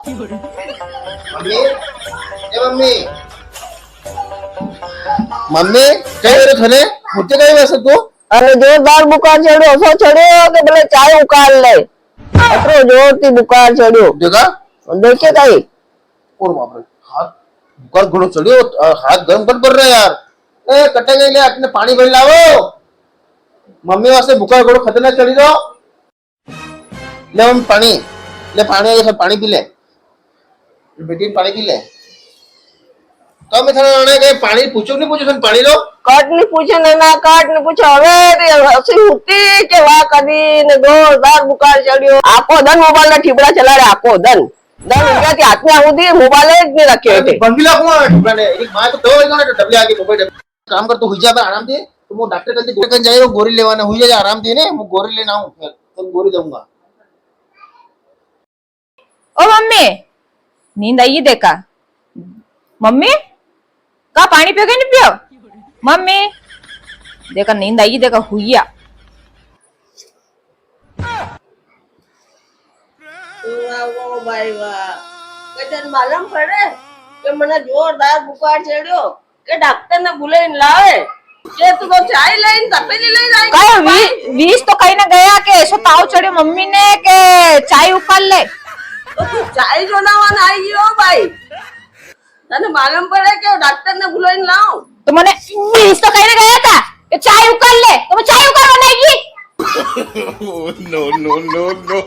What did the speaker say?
mummy એ mummy mummy કઈ રે થને મુજે કઈ વસે તું अरे जोरदार बुखार चढ़ो सो चढ़ो के बोले चाय उकाल ले अतरो जोर थी बुखार चढ़ो देखा देखे कई और बाप रे हाथ बुखार घणो चढ़ियो हाथ गरम कर रहा है यार ए कटे गई ले अपने पानी भर लाओ मम्मी वास्ते बुखार घणो खतरनाक चढ़ी दो ले हम पानी ले पानी ये सब पानी पी ले बेटी पानी पी ले तो मैं थाने आने के पानी पूछो नहीं पूछो सन पानी लो कट नहीं पूछे ना कट नहीं पूछे હવે હસી ઉઠી કે વા કદી ને જોરદાર બુખાર ચડ્યો આખો દન મોબાઈલ ના ઠીબડા ચલાડે આખો દન ઉઠ્યાથી હાથને આવું મોબાઈલ જ નહીં રાખ્યો એટલે બંગીલા કોણ ઠીબડાને એક માં તો દો વાગ્યો ને ડબલે આગે મોબાઈલ काम कर तो हुई जा आराम से तो वो डॉक्टर कल गोरी कन जाए गोरी लेवाना हुई जा आराम से ने मैं गोरी लेना हूं तो गोरी दूंगा ओ मम्मी नींद आई देखा मम्मी का पानी पियोगे नहीं पियो मम्मी देखा नींद आई देखा हुईया વાહ ભાઈ વાહ કદન માલમ પડે કે મને જોરદાર બુખાર ચડ્યો કે ડોક્ટર ને બોલાવીને લાવે કે તું તો ચાય લઈને તપેલી લઈને આવી कहो बीस तो कहीं ना गया के ऐसो ताव चढ़े मम्मी ने के चाय उकाल ले તો તું ચાય જોનાવાના આવી ગયો ભાઈ તને માલમ પડે કે ડોક્ટર ને બોલાવીને લાવ तो मैंने बीस तो कहीं ना गया था कि चाय उकाल ले तो मैं चाय उकाल बनाएगी no no no no